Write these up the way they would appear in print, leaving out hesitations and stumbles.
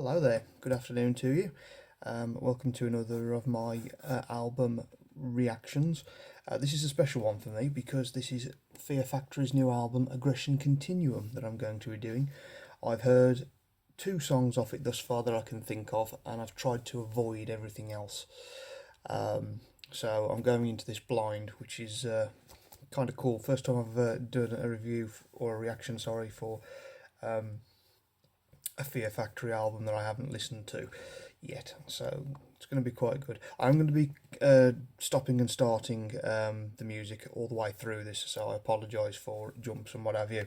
Hello there, good afternoon to you. Welcome to another of my album reactions. This is a special one for me because this is Fear Factory's new album, Continuum, that I'm going to be doing. I've heard two songs off it thus far that I can think of, and I've tried to avoid everything else. So I'm going into this blind, which is kind of cool. First time I've done a review or a reaction, sorry, for a Fear Factory album that I haven't listened to yet, so it's going to be quite good. I'm going to be stopping and starting the music all the way through this, so I apologise for jumps and what have you,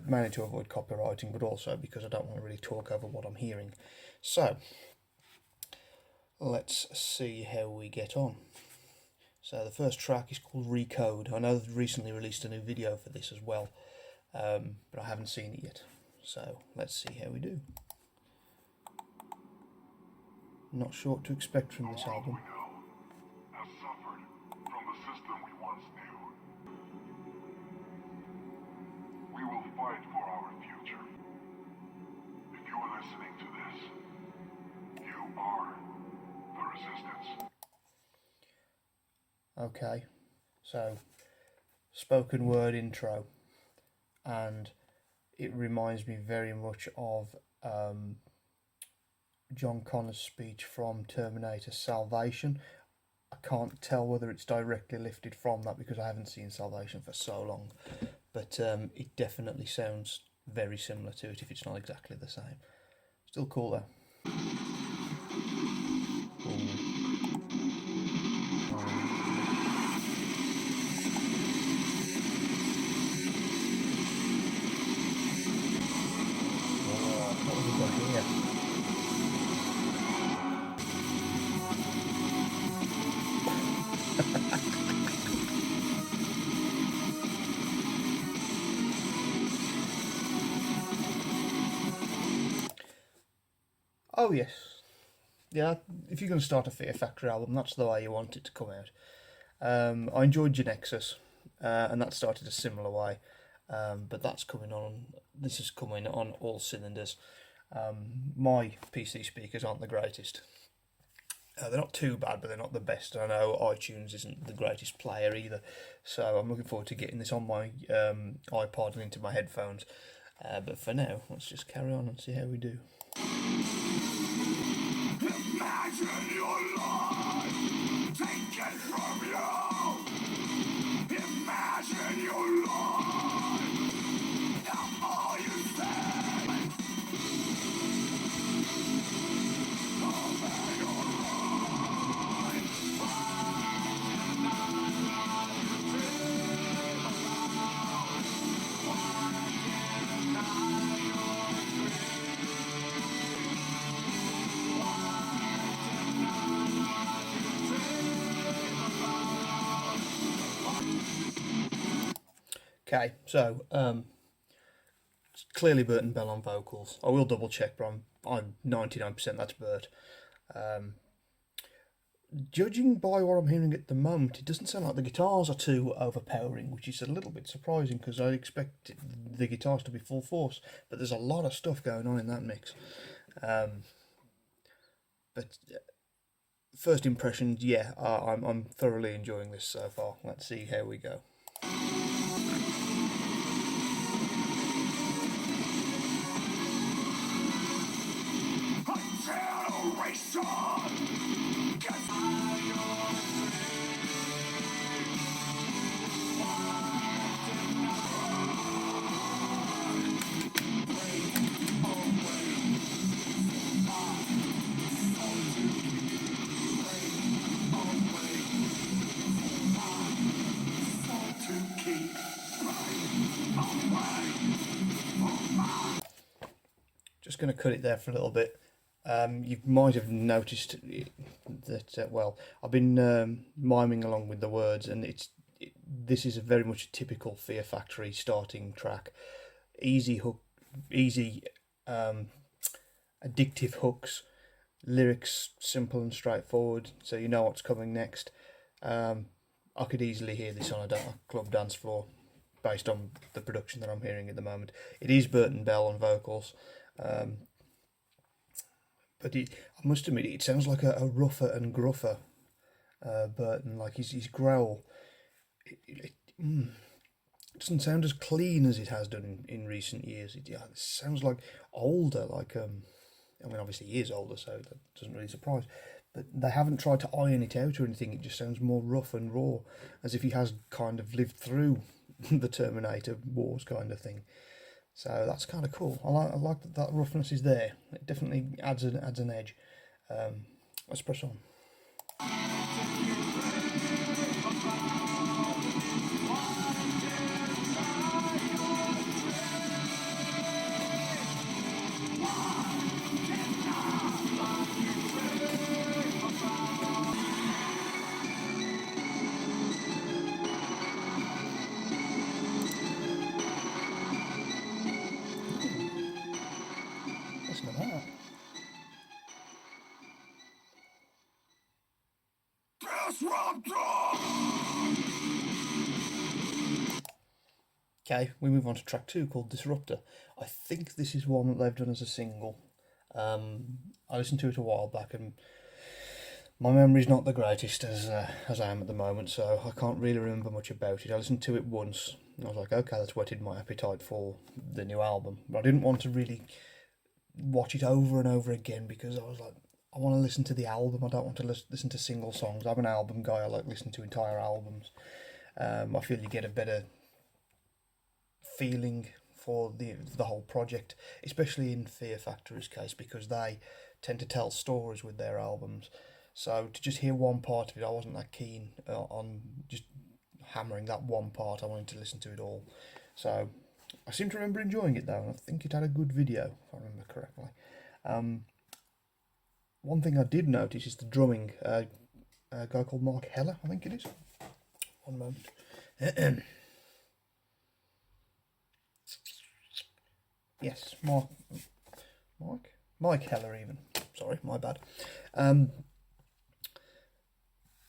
mainly to avoid copywriting, but also because I don't want to really talk over what I'm hearing. So let's see how we get on. So the first track is called Recode. I know they've recently released a new video for this as well, but I haven't seen it yet. So let's see how we do. Not sure what to expect from this album. Has suffered from the system we once knew. We will fight for our future. If you are listening to this, you are the resistance. Okay, so spoken word intro, and it reminds me very much of John Connor's speech from Terminator Salvation. I can't tell whether it's directly lifted from that because I haven't seen Salvation for so long, but it definitely sounds very similar to it if it's not exactly the same. Still cool though. What have we got here? Oh yes, yeah. If you're going to start a Fear Factory album, that's the way you want it to come out. I enjoyed Genexus, and that started a similar way, but that's coming on. This is coming on all cylinders. My PC speakers aren't the greatest. They're not too bad, but they're not the best. I know iTunes isn't the greatest player either, so I'm looking forward to getting this on my iPod and into my headphones. But for now, let's just carry on and see how we do. Imagine your life taken from you. Imagine your life. Now all you say. Over your Okay, so clearly Bert and Bell on vocals. I will double check, but I'm 99% that's Bert. Judging by what I'm hearing at the moment, it doesn't sound like the guitars are too overpowering, which is a little bit surprising because I expect the guitars to be full force, but there's a lot of stuff going on in that mix. But first impressions, yeah, I'm thoroughly enjoying this so far. Let's see how we go. Just going to cut it there for a little bit. You might have noticed that, well, I've been miming along with the words, and this is very much a typical Fear Factory starting track. Easy hook, easy addictive hooks, lyrics simple and straightforward, so you know what's coming next. I could easily hear this on a club dance floor based on the production that I'm hearing at the moment. It is Bert and Bell on vocals. but I must admit, it sounds like a rougher and gruffer Burton. Like his growl, it doesn't sound as clean as it has done in recent years. It sounds like older. Like I mean, obviously he is older, so that doesn't really surprise. But they haven't tried to iron it out or anything. It just sounds more rough and raw, as if he has kind of lived through the Terminator Wars kind of thing. So that's kind of cool. I like that roughness is there. It definitely adds an edge. Let's press on. Listen to that. Okay, we move on to track 2 called Disruptor. I think this is one that they've done as a single. I listened to it a while back, and my memory's not the greatest as I am at the moment, so I can't really remember much about it. I listened to it once, and I was like, okay, that's whetted my appetite for the new album. But I didn't want to really watch it over and over again because I was like, I want to listen to the album. I don't want to listen to single songs. I'm an album guy. I like listening to entire albums. I feel you get a better feeling for the whole project, especially in Fear Factory's case, because they tend to tell stories with their albums. So to just hear one part of it, I wasn't that keen on just hammering that one part. I wanted to listen to it all. So I seem to remember enjoying it though, and I think it had a good video, if I remember correctly. One thing I did notice is the drumming. A guy called Mark Heller, I think it is. One moment. Yes, Mike Heller even. Sorry, my bad.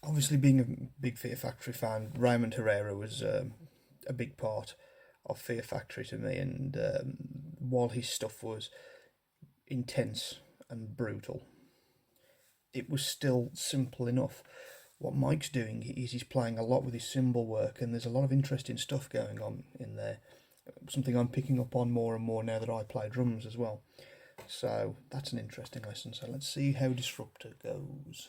Obviously, being a big Fear Factory fan, Raymond Herrera was a big part of Fear Factory to me, and while his stuff was intense and brutal, it was still simple enough. What Mike's doing is he's playing a lot with his cymbal work, and there's a lot of interesting stuff going on in there. Something I'm picking up on more and more now that I play drums as well. So that's an interesting lesson. So let's see how Disruptor goes.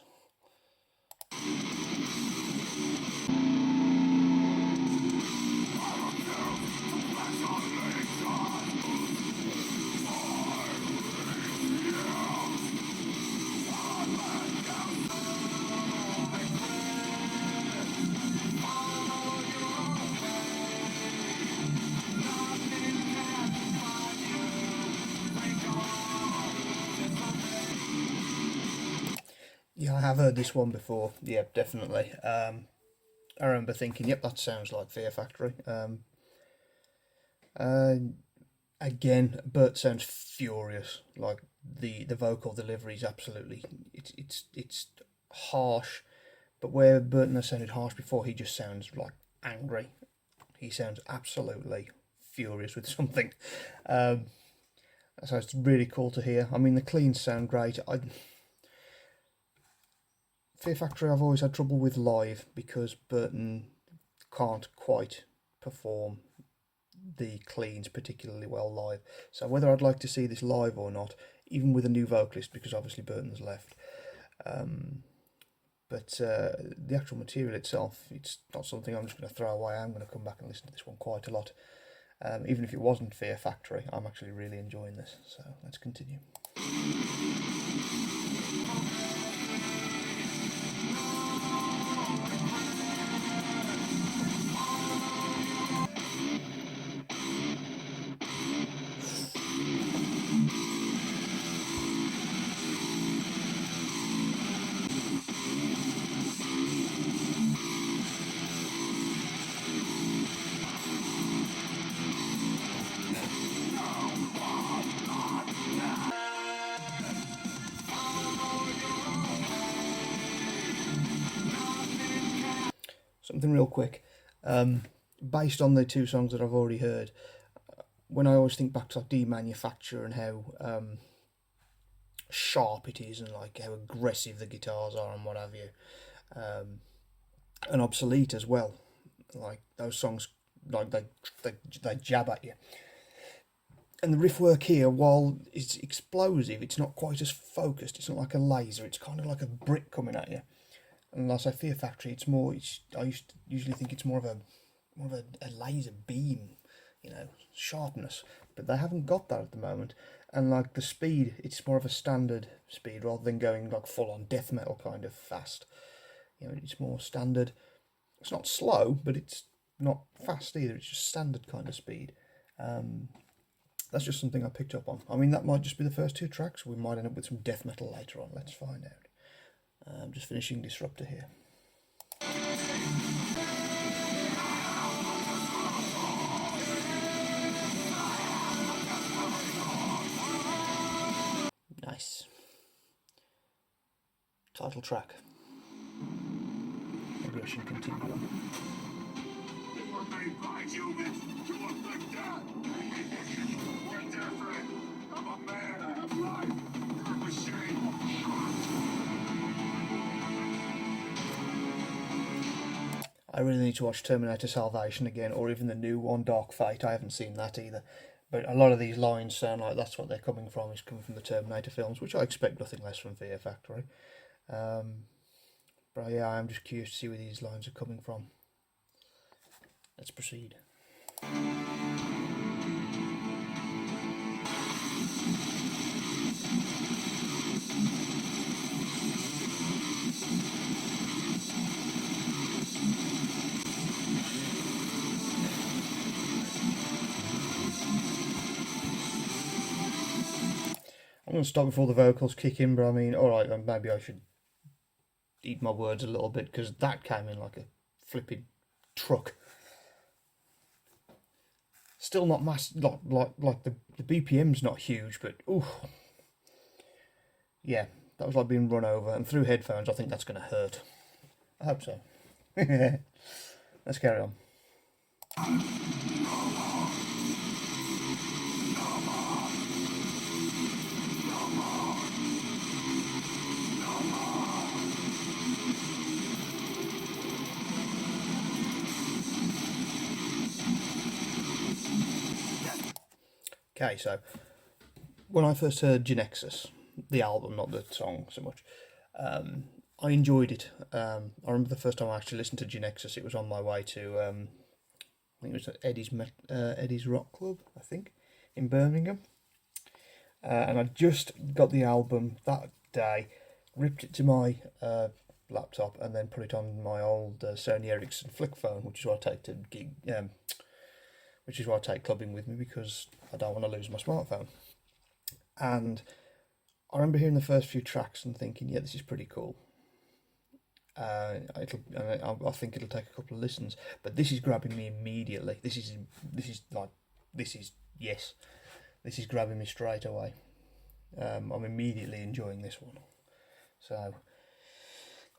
Yeah, I have heard this one before. Yeah, definitely. I remember thinking, yep, that sounds like Fear Factory. Again, Bert sounds furious. Like the vocal delivery is absolutely it's harsh, but where Burton has sounded harsh before, he just sounds like angry. He sounds absolutely furious with something. So it's really cool to hear. I mean, the cleans sound great. Fear Factory I've always had trouble with live because Burton can't quite perform the cleans particularly well live. So whether I'd like to see this live or not, even with a new vocalist, because obviously Burton's left, but the actual material itself, it's not something I'm just going to throw away. I'm going to come back and listen to this one quite a lot. Even if it wasn't Fear Factory, I'm actually really enjoying this. So let's continue. Something real quick, based on the two songs that I've already heard, when I always think back to like Demanufacture and how sharp it is and like how aggressive the guitars are and what have you, and obsolete as well. Like those songs, like they jab at you. And the riff work here, while it's explosive, it's not quite as focused. It's not like a laser. It's kind of like a brick coming at you. And like I say, Fear Factory, it's more. I used to usually think it's more of a laser beam, sharpness. But they haven't got that at the moment. And like the speed, it's more of a standard speed rather than going like full on death metal kind of fast. It's more standard. It's not slow, but it's not fast either. It's just standard kind of speed. That's just something I picked up on. I mean, that might just be the first 2 tracks. We might end up with some death metal later on. Let's find out. I'm just finishing Disruptor here. Nice. Title track. Aggression Continuum. We were made by humans to look like that. We're different. I'm a man. I have life. You're a machine. I really need to watch Terminator Salvation again, or even the new one, Dark Fate. I haven't seen that either. But a lot of these lines sound like that's what they're coming from, is coming from the Terminator films, which I expect nothing less from Fear Factory. But yeah, I'm just curious to see where these lines are coming from. Let's proceed. I'm going to stop before the vocals kick in, but I mean, alright, maybe I should eat my words a little bit, because that came in like a flipping truck. Still not like the BPM's not huge, but ooh. Yeah, that was like being run over, and through headphones I think that's going to hurt. I hope so. Let's carry on. Okay, so when I first heard Genexus, the album, not the song so much, I enjoyed it. I remember the first time I actually listened to Genexus, it was on my way to, I think it was at Eddie's Rock Club, I think, in Birmingham. And I just got the album that day, ripped it to my laptop, and then put it on my old Sony Ericsson flick phone, which is what I take to gig, which is why I take clubbing with me, because I don't want to lose my smartphone. And I remember hearing the first few tracks and thinking, yeah, this is pretty cool. I think it'll take a couple of listens, but this is grabbing me immediately. This is grabbing me straight away. I'm immediately enjoying this one. So,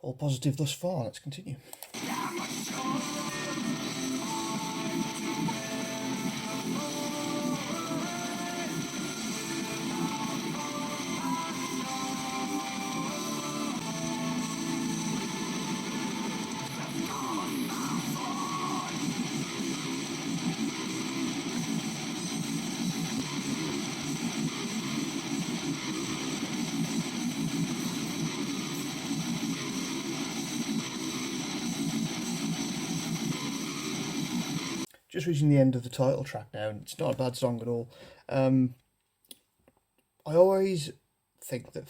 all positive thus far. Let's continue. Just reaching the end of the title track now, and it's not a bad song at all. I always think that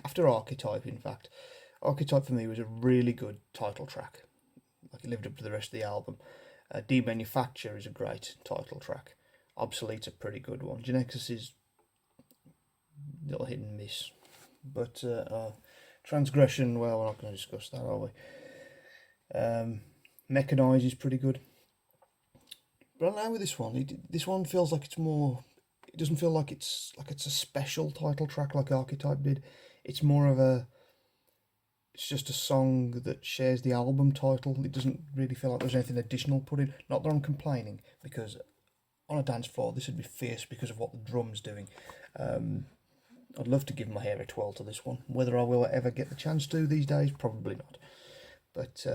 after Archetype, in fact, Archetype for me was a really good title track. Like, it lived up to the rest of the album. Demanufacture is a great title track. Obsolete's a pretty good one. Genexus is a little hit and miss. But Transgression, well, we're not going to discuss that, are we? Mechanize is pretty good. But now with this one, this one feels like it's more. It doesn't feel like it's a special title track like Archetype did. It's more of a. It's just a song that shares the album title. It doesn't really feel like there's anything additional put in. Not that I'm complaining, because on a dance floor this would be fierce because of what the drum's doing. I'd love to give my hair a twirl to this one. Whether I will ever get the chance to these days, probably not. But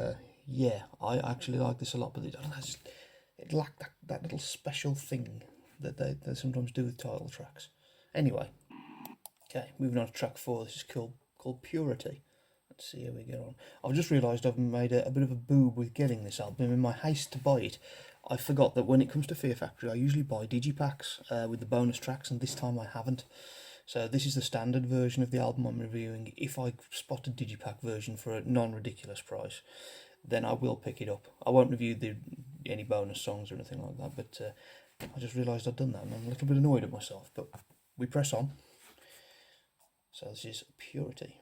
yeah, I actually like this a lot. But it lacked that little special thing that they sometimes do with title tracks. Anyway, okay, moving on to track 4. This is called Purity. Let's see how we get on. I've just realised I've made a bit of a boob with getting this album. In my haste to buy it, I forgot that when it comes to Fear Factory, I usually buy digipacks with the bonus tracks, and this time I haven't. So this is the standard version of the album I'm reviewing. If I spot a digipack version for a non-ridiculous price, then I will pick it up. I won't review any bonus songs or anything like that, but I just realised I'd done that, and I'm a little bit annoyed at myself. But we press on. So this is Purity.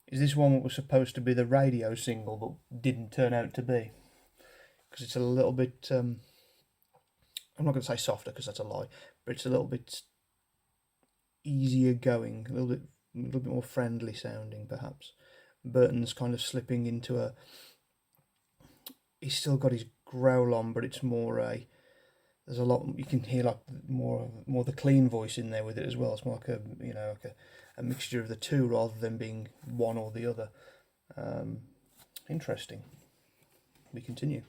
Is this one that was supposed to be the radio single but didn't turn out to be? Because it's a little bit, I'm not going to say softer because that's a lie, but it's a little bit easier going, a little bit more friendly sounding perhaps. Burton's kind of slipping into he's still got his growl on, but it's more there's a lot, you can hear like more the clean voice in there with it as well. It's more like a mixture of the two rather than being one or the other. Interesting. We continue.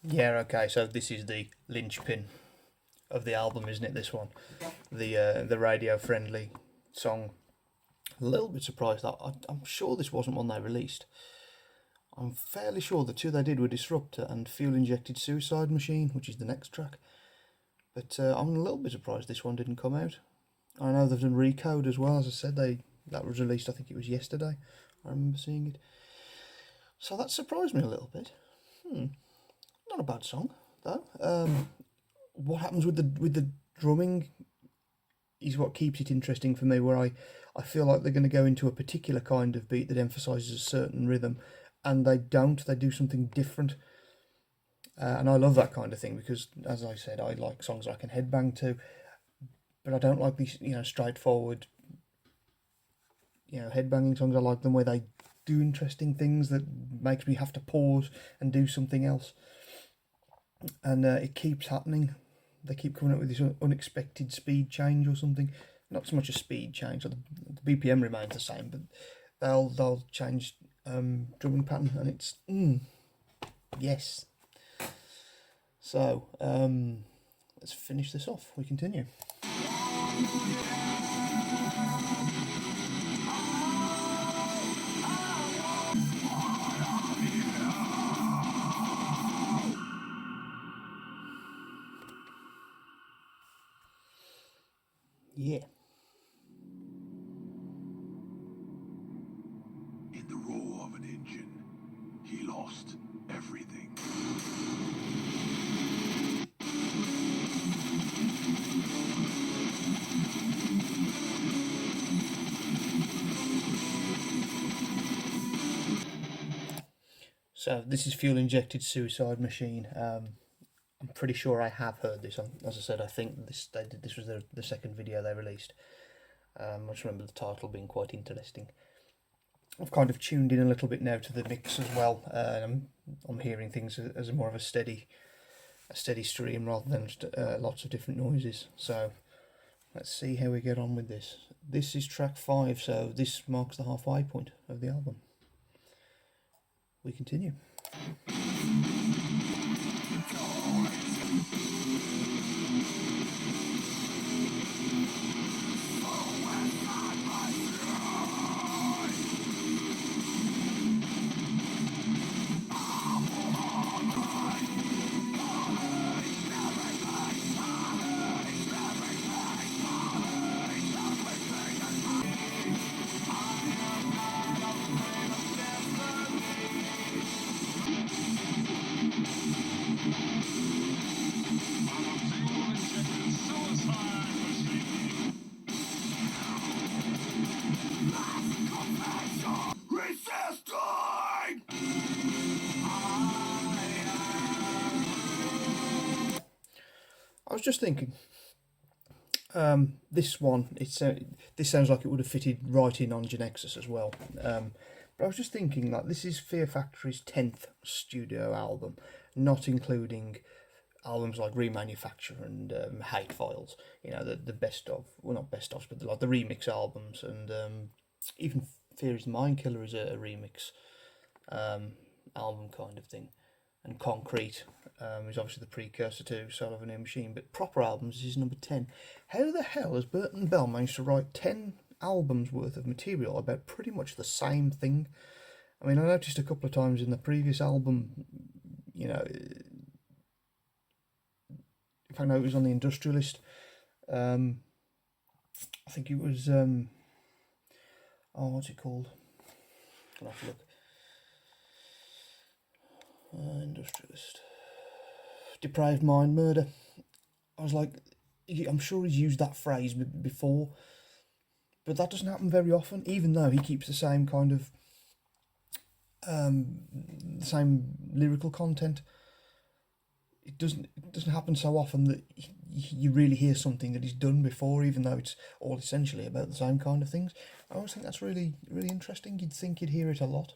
Yeah, okay, so this is the linchpin of the album, isn't it, this one? The radio-friendly song. A little bit surprised that I'm sure this wasn't one they released. I'm fairly sure the two they did were Disruptor and Fuel-Injected Suicide Machine, which is the next track. But I'm a little bit surprised this one didn't come out. I know they've done Recode as well, as I said, that was released, I think it was yesterday. I remember seeing it. So that surprised me a little bit. Not a bad song though. What happens with the drumming is what keeps it interesting for me, where I feel like they're going to go into a particular kind of beat that emphasises a certain rhythm, and they do something different. And I love that kind of thing because, as I said, I like songs I can headbang to, but I don't like these, straightforward, headbanging songs. I like them where they do interesting things that makes me have to pause and do something else. And it keeps happening. They keep coming up with this unexpected speed change or something. Not so much a speed change, so the BPM remains the same, but they'll change drumming pattern, and it's yes. So let's finish this off. We continue. Yeah. In the roar of an engine, he lost everything. So this is Fuel-Injected Suicide Machine. I'm pretty sure I have heard this. As I said, I think this was the second video they released. I just remember the title being quite interesting. I've kind of tuned in a little bit now to the mix as well. I'm hearing things as more of a steady stream rather than just, lots of different noises. So let's see how we get on with this. This is track 5, so this marks the halfway point of the album. We continue. just thinking, this one, this sounds like it would have fitted right in on Genexus as well. But I was just thinking, like, this is Fear Factory's 10th studio album, not including albums like Remanufacture and Hate Files. You know, the best of, well, not best of, but like the remix albums, and even Fear is the Mind Killer is a remix album kind of thing. And Concrete is obviously the precursor to Soul of a New Machine, but proper albums is number 10. How the hell has Burton Bell managed to write 10 albums worth of material about pretty much the same thing? I mean, I noticed a couple of times in the previous album, you know, if I know it was on the Industrialist, I think it was, what's it called? I'll have to look. Industrialist. Depraved Mind Murder. I was like, I'm sure he's used that phrase before, but that doesn't happen very often, even though he keeps the same kind of, the same lyrical content. It doesn't happen so often that you really hear something that he's done before, even though it's all essentially about the same kind of things. I always think that's really, really interesting. You'd think you'd hear it a lot.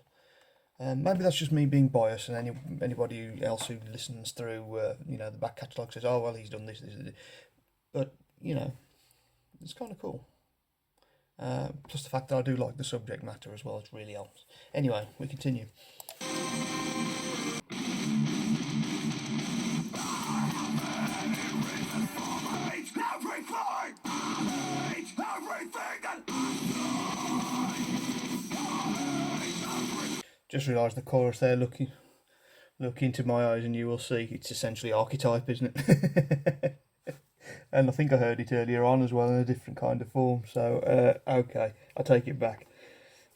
Maybe that's just me being biased, and anybody else who listens through, you know, the back catalogue says, oh, well, he's done this. But, you know, it's kind of cool. Plus the fact that I do like the subject matter as well, it really helps. Anyway, we continue. Just realised the chorus there, look into my eyes and you will see. It's essentially Archetype, isn't it? And I think I heard it earlier on as well in a different kind of form. So, okay, I take it back.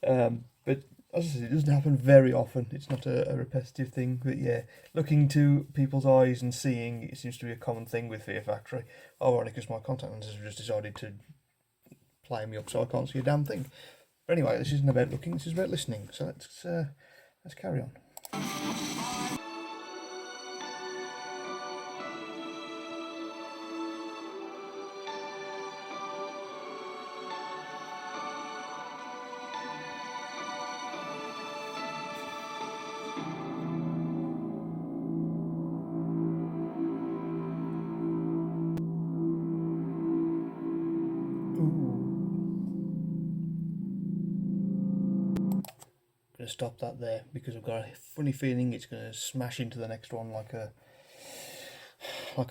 But as I said, it doesn't happen very often. It's not a repetitive thing. But yeah, looking into people's eyes and seeing, it seems to be a common thing with Fear Factory. Ironic, because my contact lenses have just decided to play me up so I can't see a damn thing. But anyway, this isn't about looking, this is about listening. So let's carry on. Going to stop that there because I've got a funny feeling it's going to smash into the next one like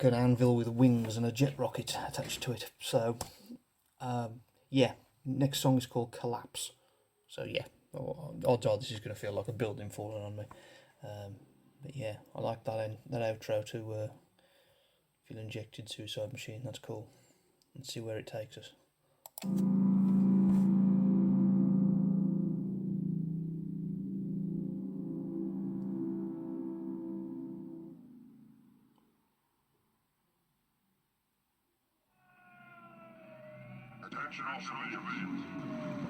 an anvil with wings and a jet rocket attached to it. So yeah, next song is called Collapse. So yeah, odds are this is going to feel like a building falling on me. But yeah, I like that outro to Feel Injected, Suicide Machine. That's cool. Let's see where it takes us. Attention all civilians.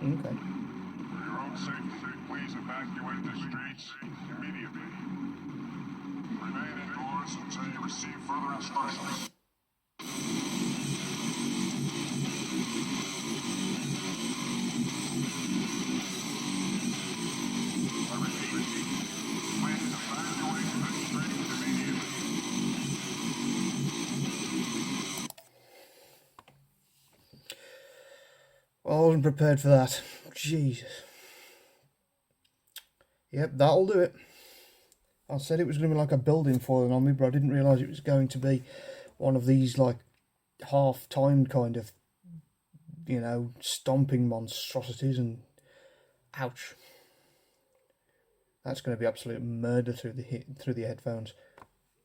Okay. For your own safety, please evacuate the streets immediately. Remain indoors until you receive further instructions. I repeat, please evacuate the streets immediately. Well, I wasn't prepared for that. Jesus. Yep, that'll do it. I said it was going to be like a building falling on me, but I didn't realise it was going to be one of these, like, half-timed kind of, you know, stomping monstrosities, and ouch. That's going to be absolute murder through the headphones.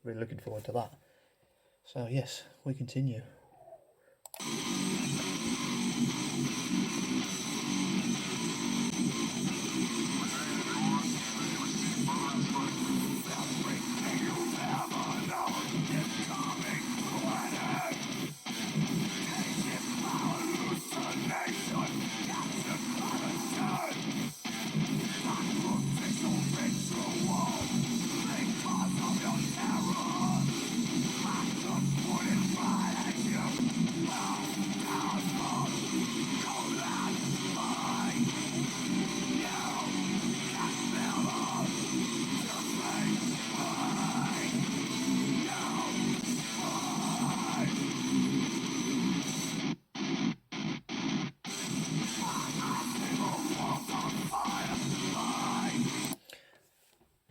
Really looking forward to that. So, yes, we continue.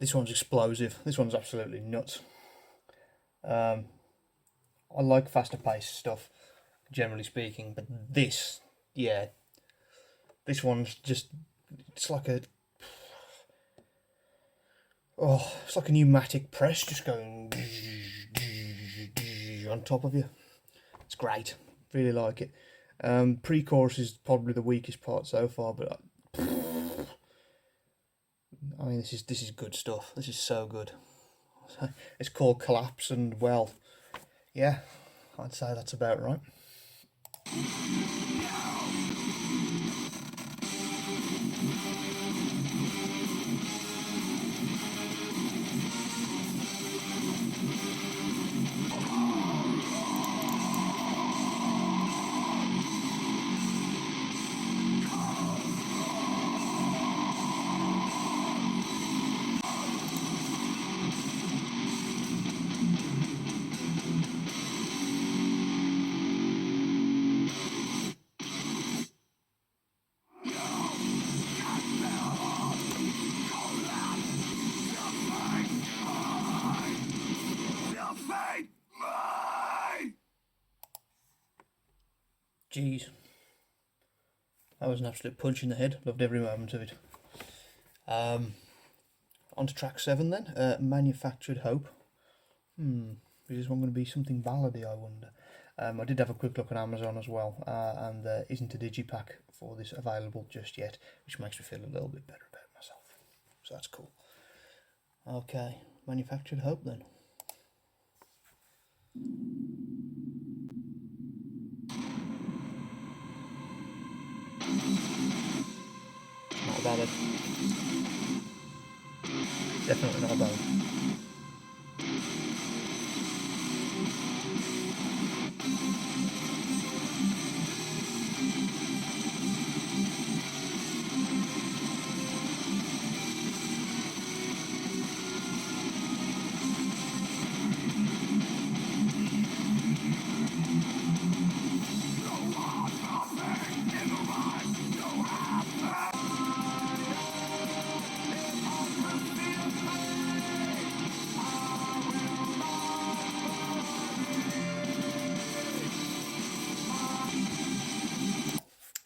This one's explosive. This one's absolutely nuts. I like faster paced stuff, generally speaking, but this, yeah, this one's just, it's like a, oh, it's like a pneumatic press just going on top of you. It's great. Really like it. Pre-chorus is probably the weakest part so far, but I mean, this is good stuff. This is so good. It's called Collapse, and well, yeah, I'd say that's about right. Jeez. That was an absolute punch in the head. Loved every moment of it. On to track 7 then. Manufactured Hope. Is this one going to be something ballady, I wonder? I did have a quick look on Amazon as well, and there isn't a digipack for this available just yet, which makes me feel a little bit better about myself. So that's cool. Okay, Manufactured Hope then. Not a ballad. Definitely not a ballad.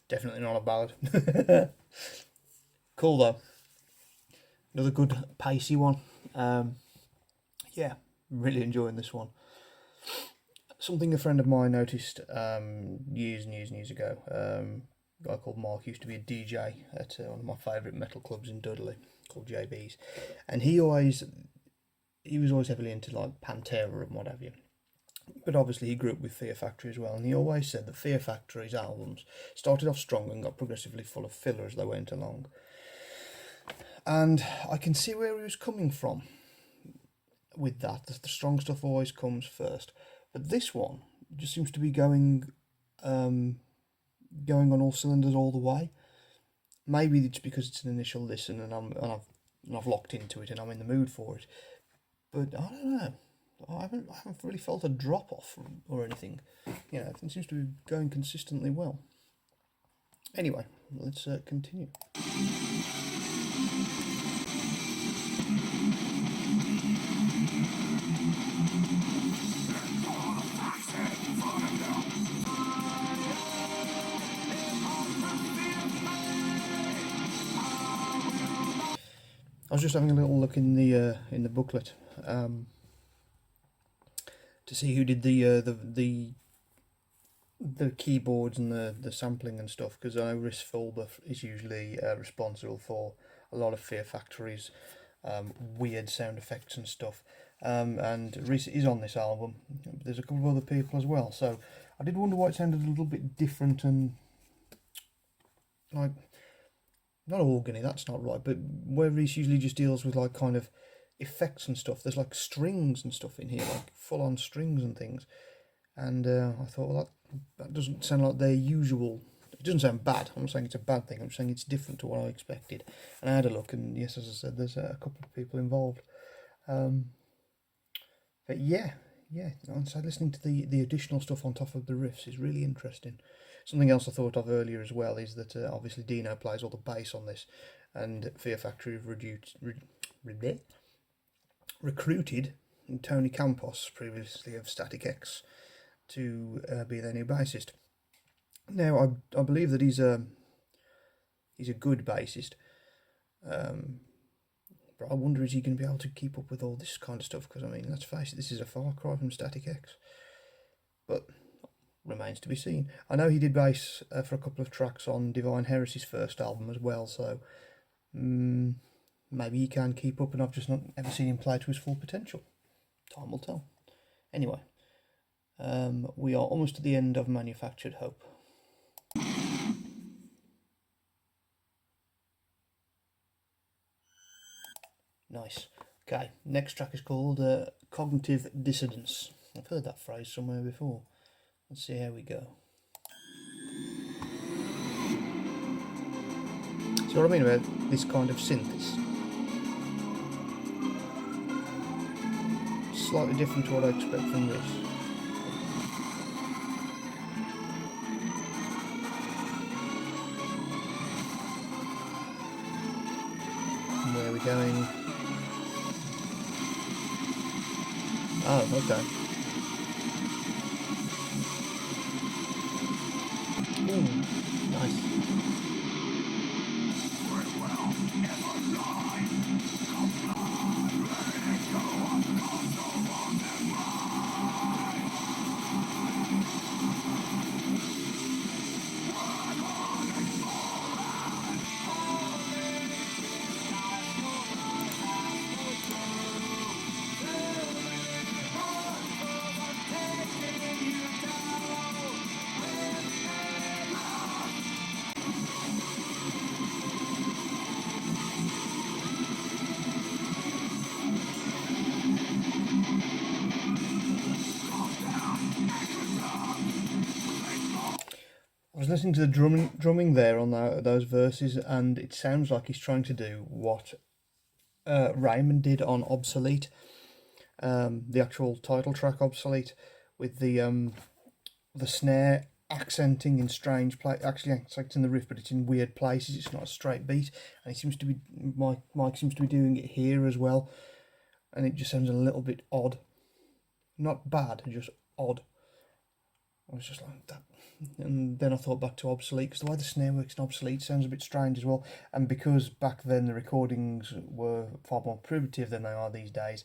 Definitely not a ballad. Cool though. Another good pacey one. Yeah, really enjoying this one. Something a friend of mine noticed years and years and years ago. A guy called Mark used to be a DJ at one of my favourite metal clubs in Dudley called JB's, and he was always heavily into like Pantera and what have you. But obviously he grew up with Fear Factory as well, and he always said that Fear Factory's albums started off strong and got progressively full of filler as they went along. And I can see where he was coming from with that. The strong stuff always comes first. But this one just seems to be going on all cylinders all the way. Maybe it's because it's an initial listen and I've locked into it and I'm in the mood for it. But I don't know. I haven't really felt a drop off or anything. You know, everything seems to be going consistently well. Anyway, let's continue. I was just having a little look in the booklet to see who did the keyboards and the sampling and stuff, because I know Rhys Fulber is usually responsible for a lot of Fear Factory's weird sound effects and stuff, and Rhys is on this album. There's a couple of other people as well, so I did wonder why it sounded a little bit different and like not organy, that's not right, but where Rhys usually just deals with like kind of effects and stuff, there's like strings and stuff in here, like full on strings and things, and I thought, well, that doesn't sound like their usual. It doesn't sound bad. I'm not saying it's a bad thing. I'm just saying it's different to what I expected. And I had a look, and yes, as I said, there's a couple of people involved. But yeah. And so listening to the additional stuff on top of the riffs is really interesting. Something else I thought of earlier as well is that obviously Dino plays all the bass on this, and Fear Factory have recruited Tony Campos, previously of Static X, to be their new bassist. Now, I believe that he's a good bassist, but I wonder, is he going to be able to keep up with all this kind of stuff? Because, I mean, let's face it, this is a far cry from Static X. But remains to be seen. I know he did bass for a couple of tracks on Divine Heresy's first album as well, so maybe he can keep up, and I've just not ever seen him play to his full potential. Time will tell. Anyway, we are almost at the end of Manufactured Hope. Nice. Okay, next track is called Cognitive Dissonance. I've heard that phrase somewhere before. Let's see how we go. See what I mean about this kind of synth? It's slightly different to what I expect from this. And where are we going? Oh, okay. Ooh, nice. I was listening to the drumming there on those verses, and it sounds like he's trying to do what Raymond did on Obsolete, the actual title track Obsolete, with the snare accenting in strange places. Actually, accenting the riff, but it's in weird places. It's not a straight beat, and Mike seems to be doing it here as well, and it just sounds a little bit odd. Not bad, just odd. I was just like that. And then I thought back to Obsolete, because the way the snare works in Obsolete sounds a bit strange as well. And because back then the recordings were far more primitive than they are these days,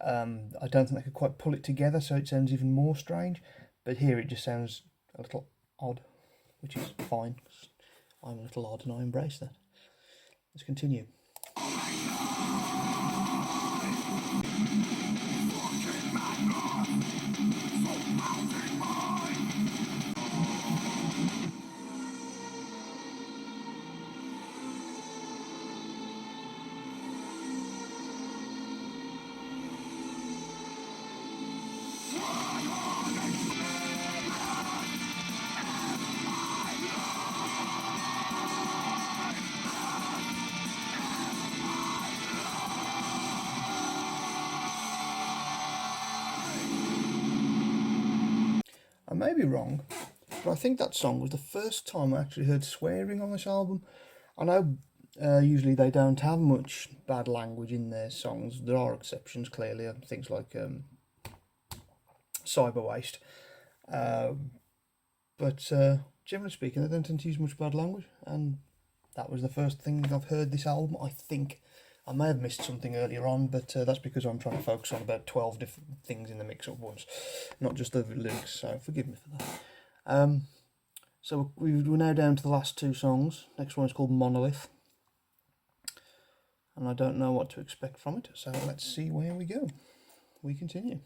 I don't think they could quite pull it together, so it sounds even more strange. But here it just sounds a little odd, which is fine. I'm a little odd and I embrace that. Let's continue. I may be wrong, but I think that song was the first time I actually heard swearing on this album. I know usually they don't have much bad language in their songs. There are exceptions, clearly, things like Cyber Waste. But generally speaking, they don't tend to use much bad language, and that was the first thing I've heard this album, I think. I may have missed something earlier on, but that's because I'm trying to focus on about 12 different things in the mix at once, not just the lyrics, so forgive me for that. So we're now down to the last two songs. Next one is called Monolith, and I don't know what to expect from it, so let's see where we go. We continue.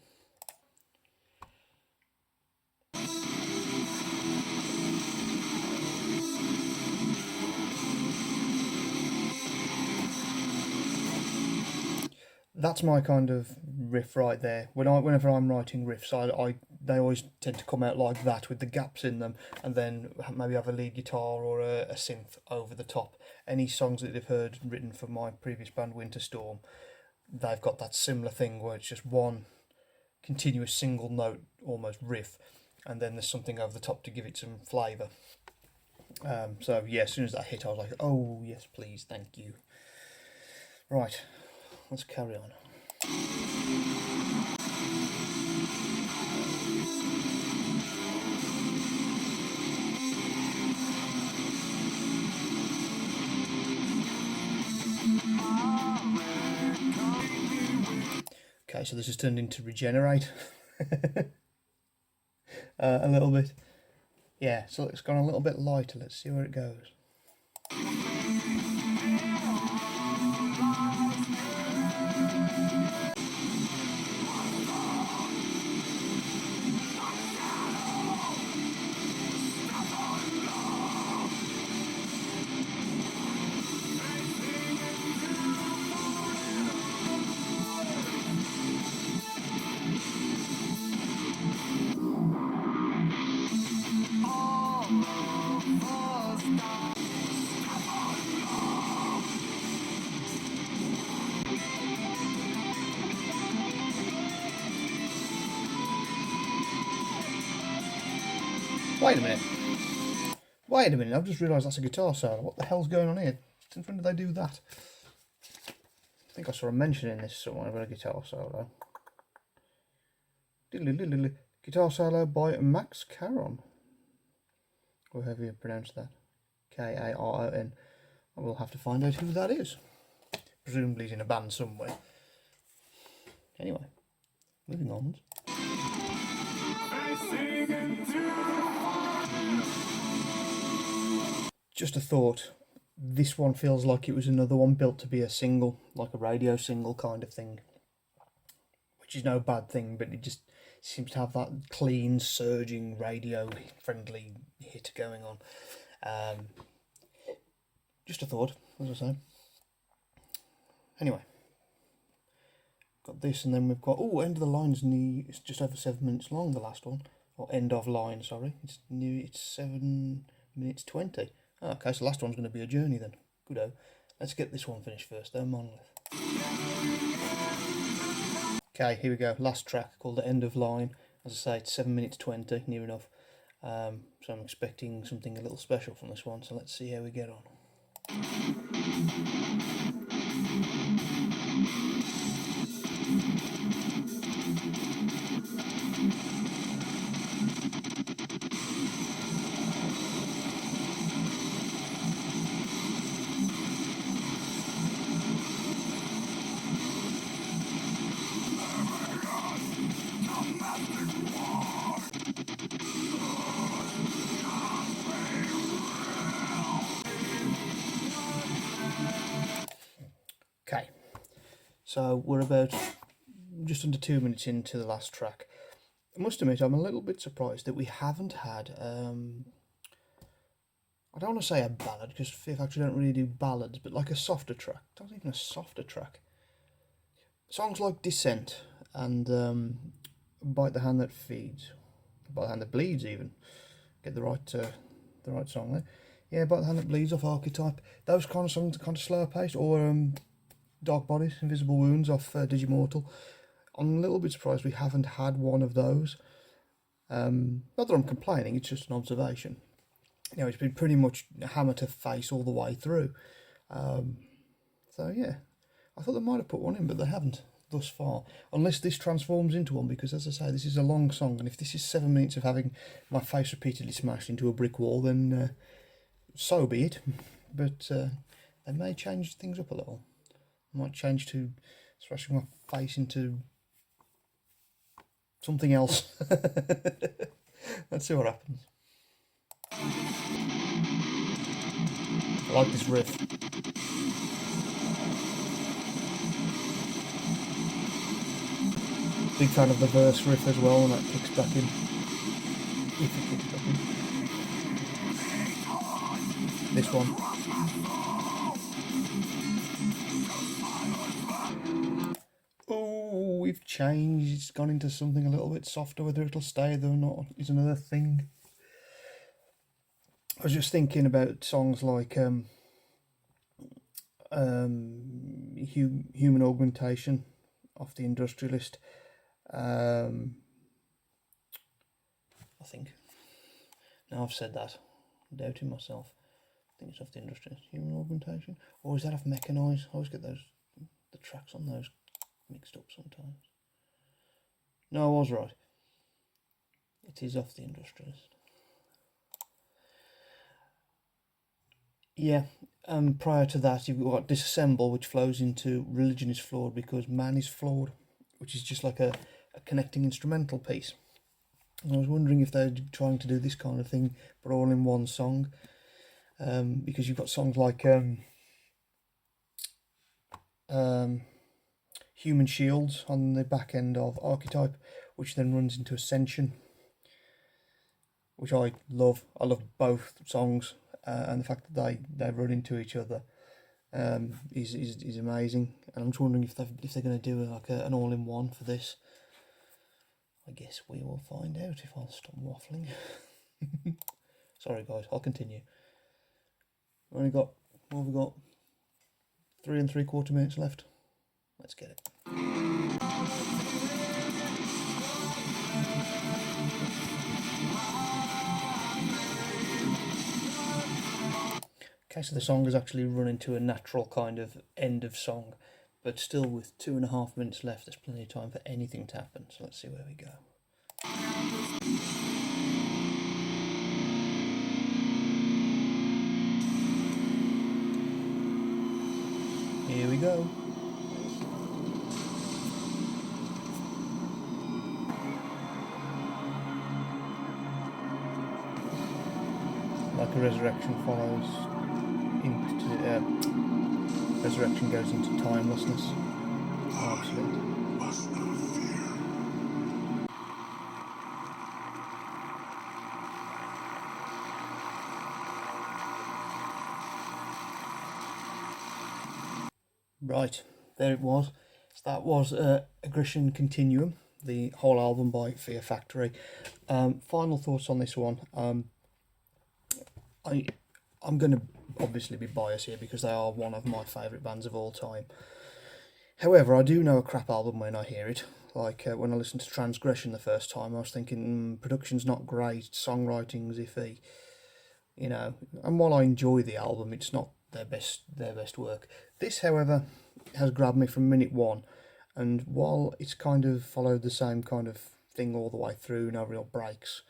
That's my kind of riff right there. Whenever I'm writing riffs, they always tend to come out like that, with the gaps in them, and then maybe have a lead guitar or a synth over the top. Any songs that you've heard written for my previous band, Winter Storm, they've got that similar thing where it's just one continuous single note, almost riff, and then there's something over the top to give it some flavour. So yeah, as soon as that hit, I was like, oh yes, please, thank you. Right. Let's carry on. Okay, so this has turned into Regenerate a little bit. Yeah, so it's gone a little bit lighter. Let's see where it goes. Wait a minute. Wait a minute, I've just realised that's a guitar solo. What the hell's going on here? Since when did they do that? I think I saw a mention in this somewhere about a guitar solo. Guitar solo by Max Caron. Or however you pronounce that. K-A-R-O-N. I will have to find out who that is. Presumably he's in a band somewhere. Anyway, moving on. Just a thought. This one feels like it was another one built to be a single, like a radio single kind of thing. Which is no bad thing, but it just seems to have that clean, surging, radio-friendly hit going on. Just a thought, as I say. Anyway, got this, and then we've got end of the line's it's just over 7 minutes long. The last one, or end of line, sorry. It's 7 minutes 20. Oh, okay, so the last one's going to be a journey then. Good-o. Let's get this one finished first, though. Monolith. Okay, here we go. Last track called the end of line. As I say, it's 7 minutes 20, near enough. So I'm expecting something a little special from this one. So let's see how we get on. Okay, so we're about just under 2 minutes into the last track. I must admit, I'm a little bit surprised that we haven't had, I don't want to say a ballad, because Fear Factory don't really do ballads, but like a softer track. Not even a softer track. Songs like Descent and Bite the Hand That Feeds. Bite the Hand That Bleeds, even. Get the right song there. Yeah, Bite the Hand That Bleeds off Archetype. Those kind of songs are kind of slower paced, or Dark Bodies, Invisible Wounds off Digimortal. I'm a little bit surprised we haven't had one of those. Not that I'm complaining, it's just an observation. You know, it's been pretty much hammer to face all the way through. So yeah, I thought they might have put one in, but they haven't thus far. Unless this transforms into one, because as I say, this is a long song, and if this is 7 minutes of having my face repeatedly smashed into a brick wall, then so be it. But they may change things up a little. Might change to smashing my face into something else. Let's see what happens. I like this riff. Big fan of the verse riff as well, when that kicks back in. If it kicks back in. This one. Oh, we've changed. It's gone into something a little bit softer. Whether it'll stay there or not is another thing. I was just thinking about songs like Human Augmentation off the Industrialist. I think. Now I've said that, I'm doubting myself. I think it's off the Industrialist. Human Augmentation, or is that off Mechanize? I always get the tracks on those mixed up sometimes. No, I was right. It is off the Industrialist. Yeah, prior to that, you've got Disassemble, which flows into Religion is Flawed because Man is Flawed, which is just like a connecting instrumental piece. And I was wondering if they're trying to do this kind of thing, but all in one song, because you've got songs like Human Shields on the back end of Archetype, which then runs into Ascension, which I love. I love both songs, and the fact that they run into each other is amazing. And I'm just wondering if they're going to do like an all-in-one for this. I guess we will find out if I'll stop waffling. Sorry guys, I'll continue. What have we got? 3 3/4 minutes left. Let's get it. Okay, so the song has actually run into a natural kind of end of song, but still with 2.5 minutes left, there's plenty of time for anything to happen. So let's see where we go. Here we go. Like a resurrection follows into resurrection goes into timelessness. Absolute. Right, there it was. So that was Aggression Continuum, the whole album by Fear Factory. Final thoughts on this one. I'm going to obviously be biased here because they are one of my favourite bands of all time. However, I do know a crap album when I hear it. Like when I listened to Transgression the first time, I was thinking, production's not great, songwriting's iffy, you know. And while I enjoy the album, it's not their best work. This, however, has grabbed me from minute one, and while it's kind of followed the same kind of thing all the way through, no real breaks,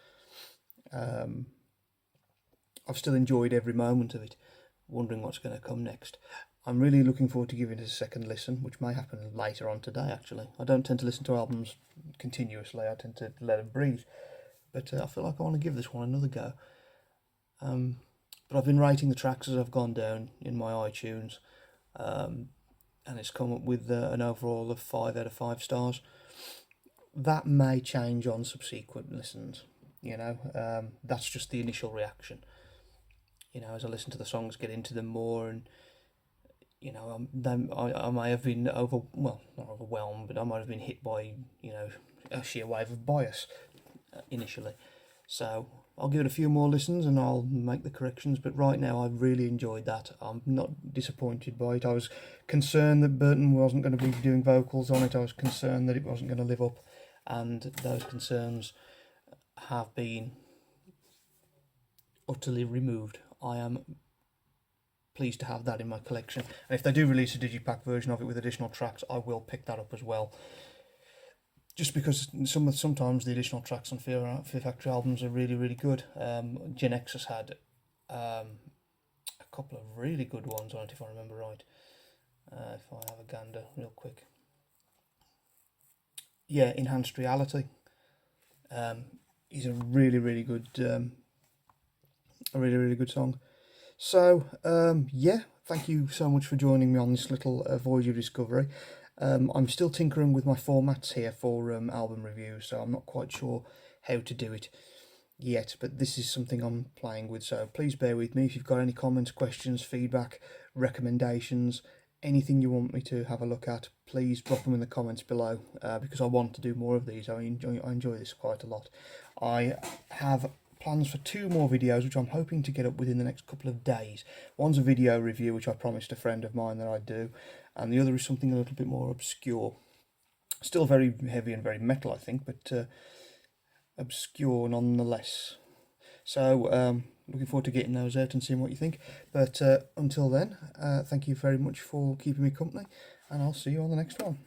I've still enjoyed every moment of it, wondering what's going to come next. I'm really looking forward to giving it a second listen, which may happen later on today, actually. I don't tend to listen to albums continuously, I tend to let them breathe. But I feel like I want to give this one another go. But I've been rating the tracks as I've gone down in my iTunes, and it's come up with an overall of 5 out of 5 stars. That may change on subsequent listens, you know. That's just the initial reaction. You know, as I listen to the songs, get into them more, and you know, I may have been not overwhelmed, but I might have been hit by, you know, a sheer wave of bias initially. So I'll give it a few more listens and I'll make the corrections. But right now, I've really enjoyed that. I'm not disappointed by it. I was concerned that Burton wasn't going to be doing vocals on it. I was concerned that it wasn't going to live up, and those concerns have been utterly removed. I am pleased to have that in my collection, and if they do release a digipack version of it with additional tracks, I will pick that up as well. Just because sometimes the additional tracks on Fear Factory albums are really good. Genexus had a couple of really good ones on it, if I remember right. If I have a gander real quick. Yeah, Enhanced Reality is a really good song. So yeah, thank you so much for joining me on this little voyage of discovery. I'm still tinkering with my formats here for album reviews, so I'm not quite sure how to do it yet, but this is something I'm playing with, so please bear with me. If you've got any comments, questions, feedback, recommendations, anything you want me to have a look at, please drop them in the comments below, because I want to do more of these. I enjoy this quite a lot. I have plans for 2 more videos, which I'm hoping to get up within the next couple of days. One's a video review, which I promised a friend of mine that I'd do, and the other is something a little bit more obscure. Still very heavy and very metal, I think, but obscure nonetheless. So looking forward to getting those out and seeing what you think. But until then, thank you very much for keeping me company, and I'll see you on the next one.